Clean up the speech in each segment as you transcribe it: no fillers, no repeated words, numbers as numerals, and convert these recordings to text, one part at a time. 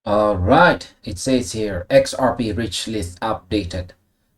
Alright, it says here XRP Rich List updated.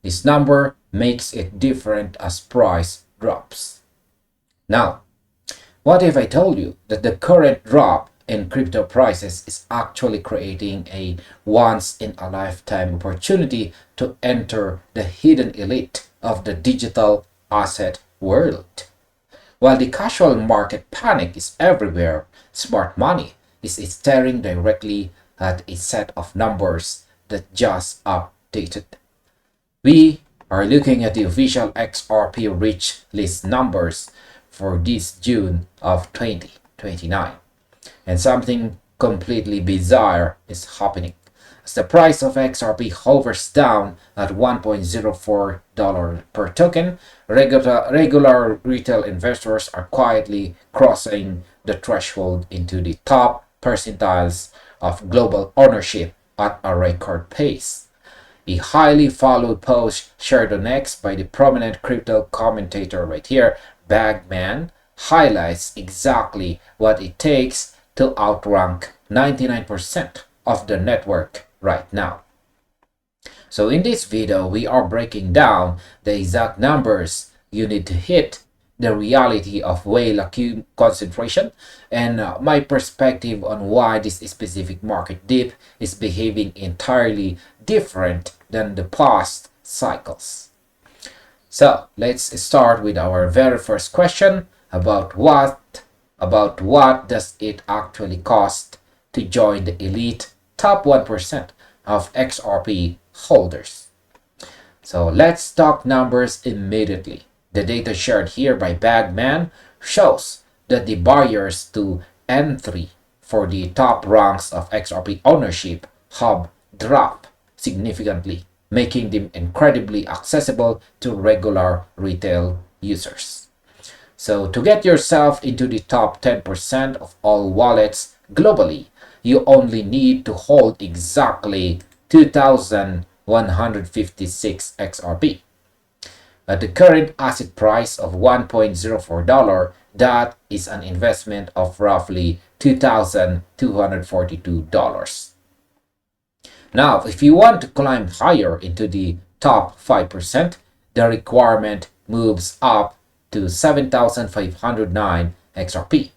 This number makes it different as price drops. Now, what if I told you that the current drop in crypto prices is actually creating a once in a lifetime opportunity to enter the hidden elite of the digital asset world? While the casual market panic is everywhere, smart money is staring directly at a set of numbers that just updated. We are looking at the official XRP Rich List numbers for this June of 2029. And something completely bizarre is happening. As the price of XRP hovers down at $1.04 per token, regular retail investors are quietly crossing the threshold into the top percentiles of global ownership at a record pace. A highly followed post shared on X by the prominent crypto commentator right here, BagMan, highlights exactly what it takes to outrank 99% of the network right now. So in this video, we are breaking down the exact numbers you need to hit, the reality of whale concentration, and my perspective on why this specific market dip is behaving entirely different than the past cycles. So let's start with our very first question about what does it actually cost to join the elite top 1% of XRP holders. So let's talk numbers immediately. The data shared here by BagMan shows that the barriers to entry for the top ranks of XRP ownership have dropped significantly, making them incredibly accessible to regular retail users. So to get yourself into the top 10% of all wallets globally, you only need to hold exactly 2,156 XRP. At the current asset price of $1.04, that is an investment of roughly $2,242. Now, if you want to climb higher into the top 5%, the requirement moves up to 7,509 XRP,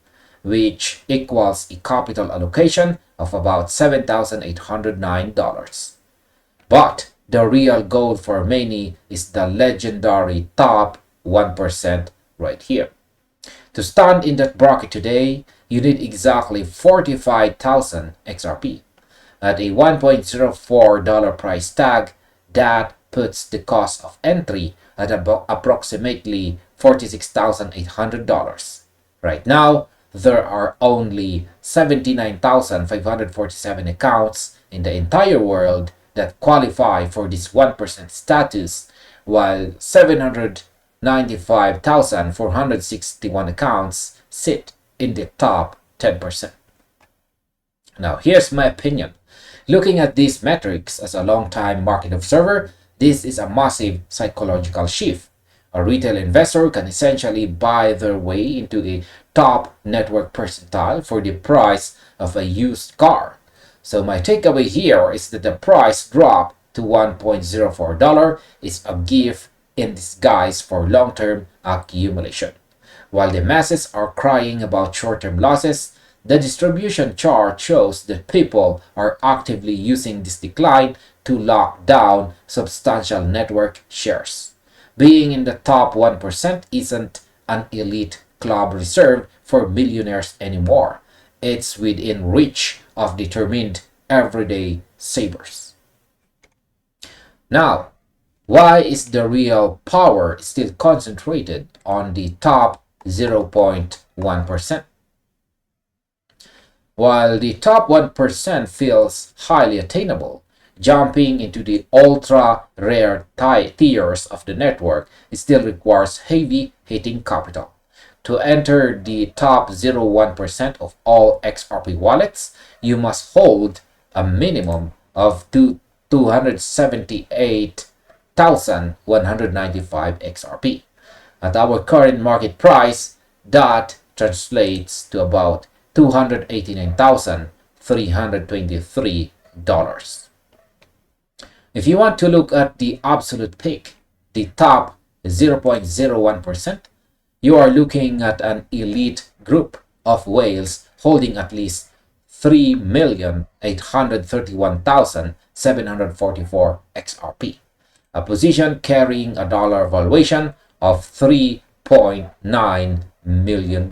which equals a capital allocation of about $7,809. But the real goal for many is the legendary top 1% right here. To stand in that bracket today, you need exactly 45,000 XRP. At a $1.04 price tag, that puts the cost of entry at approximately $46,800. Right now, there are only 79,547 accounts in the entire world that qualify for this 1% status, while 795,461 accounts sit in the top 10%. Now, here's my opinion. Looking at these metrics as a long-time market observer, this is a massive psychological shift. A retail investor can essentially buy their way into a top network percentile for the price of a used car. So my takeaway here is that the price drop to $1.04 is a gift in disguise for long-term accumulation. While the masses are crying about short-term losses, the distribution chart shows that people are actively using this decline to lock down substantial network shares. Being in the top 1% isn't an elite club reserved for millionaires anymore. It's within reach of determined everyday savers. Now, why is the real power still concentrated on the top 0.1%? While the top 1% feels highly attainable, jumping into the ultra-rare tiers of the network still requires heavy hitting capital. To enter the top 0.1% of all XRP wallets, you must hold a minimum of 278,195 XRP. At our current market price, that translates to about 289,323 If you want to look at the absolute peak, the top 0.01%, you are looking at an elite group of whales holding at least 3,831,744 XRP, a position carrying a dollar valuation of $3.9 million.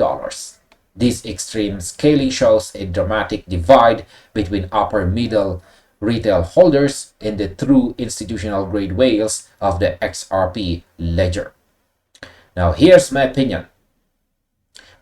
This extreme scaling shows a dramatic divide between upper middle retail holders and the true institutional grade whales of the XRP Ledger. Now, here's my opinion.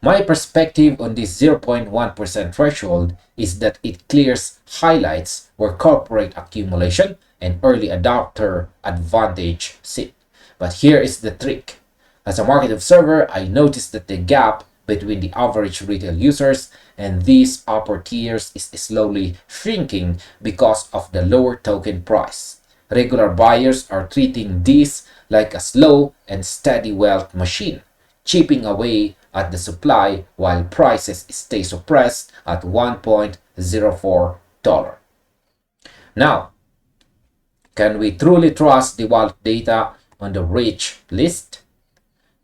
My perspective on this 0.1% threshold is that it clears highlights where corporate accumulation and early adopter advantage sit. But here is the trick. As a market observer, I noticed that the gap between the average retail users and these upper tiers is slowly shrinking because of the lower token price. Regular buyers are treating this like a slow and steady wealth machine, chipping away at the supply while prices stay suppressed at $1.04. Now, can we truly trust the wallet data on the Rich List?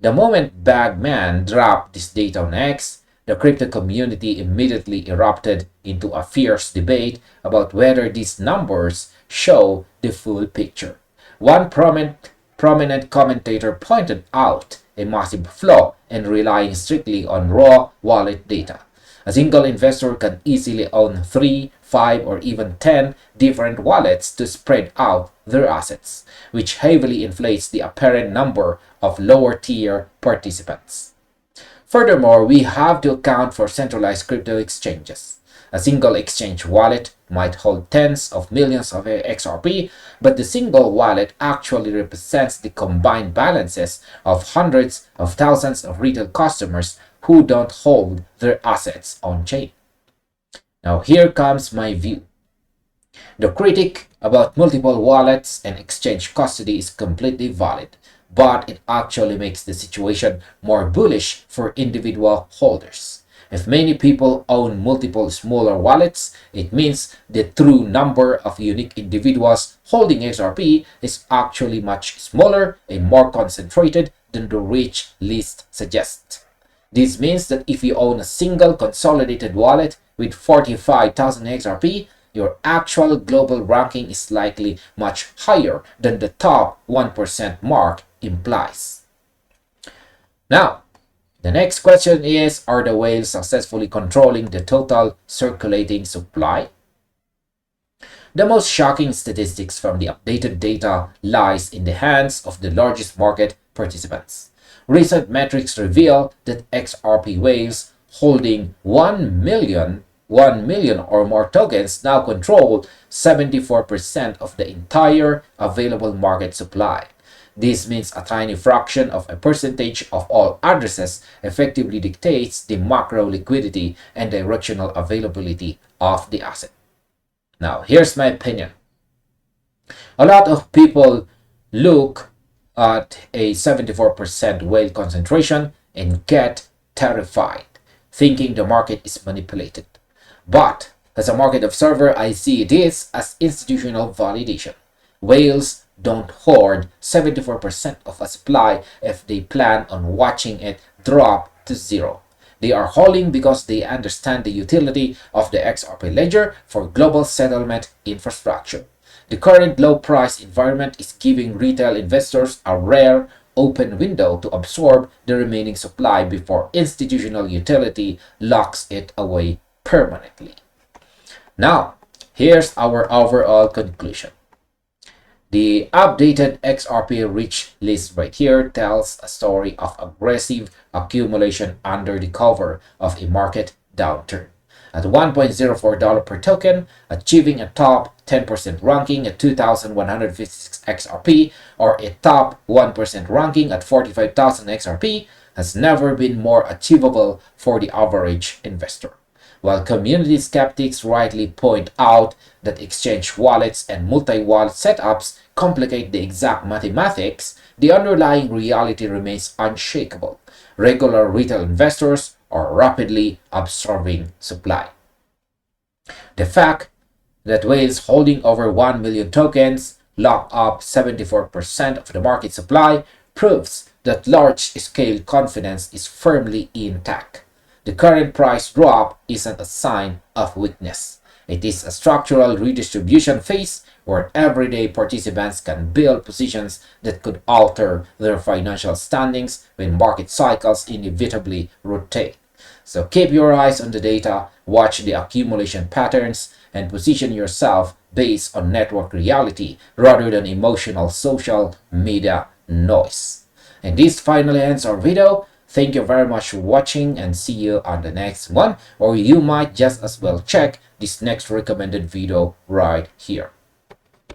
The moment BagMan dropped this data on X, the crypto community immediately erupted into a fierce debate about whether these numbers show the full picture. One prominent commentator pointed out a massive flaw in relying strictly on raw wallet data. A single investor can easily own 3, 5, or even 10 different wallets to spread out their assets, which heavily inflates the apparent number of lower-tier participants. Furthermore, we have to account for centralized crypto exchanges. A single exchange wallet might hold tens of millions of XRP, but the single wallet actually represents the combined balances of hundreds of thousands of retail customers who don't hold their assets on-chain. Now here comes my view. The critique about multiple wallets and exchange custody is completely valid, but it actually makes the situation more bullish for individual holders. If many people own multiple smaller wallets, it means the true number of unique individuals holding XRP is actually much smaller and more concentrated than the Rich List suggests. This means that if you own a single consolidated wallet with 45,000 XRP, your actual global ranking is likely much higher than the top 1% mark implies. Now, the next question is, are the whales successfully controlling the total circulating supply? The most shocking statistics from the updated data lies in the hands of the largest market participants. Recent metrics reveal that XRP whales holding 1 million or more tokens now control 74% of the entire available market supply. This means a tiny fraction of a percentage of all addresses effectively dictates the macro liquidity and directional availability of the asset. Now, here's my opinion. A lot of people look at a 74% whale concentration and get terrified, thinking the market is manipulated. But as a market observer, I see this as institutional validation. Whales don't hoard 74% of a supply if they plan on watching it drop to zero. They are holding because they understand the utility of the XRP Ledger for global settlement infrastructure. The current low price environment is giving retail investors a rare open window to absorb the remaining supply before institutional utility locks it away permanently. Now, here's our overall conclusion. The updated XRP Rich List right here tells a story of aggressive accumulation under the cover of a market downturn. At $1.04 per token, achieving a top 10% ranking at 2,156 XRP or a top 1% ranking at 45,000 XRP has never been more achievable for the average investor. While community skeptics rightly point out that exchange wallets and multi-wallet setups complicate the exact mathematics, the underlying reality remains unshakable. Regular retail investors are rapidly absorbing supply. The fact that whales holding over 1 million tokens lock up 74% of the market supply proves that large-scale confidence is firmly intact. The current price drop isn't a sign of weakness. It is a structural redistribution phase where everyday participants can build positions that could alter their financial standings when market cycles inevitably rotate. So keep your eyes on the data, watch the accumulation patterns, and position yourself based on network reality rather than emotional social media noise. And this finally ends our video. Thank you very much for watching and see you on the next one, or you might just as well check this next recommended video right here.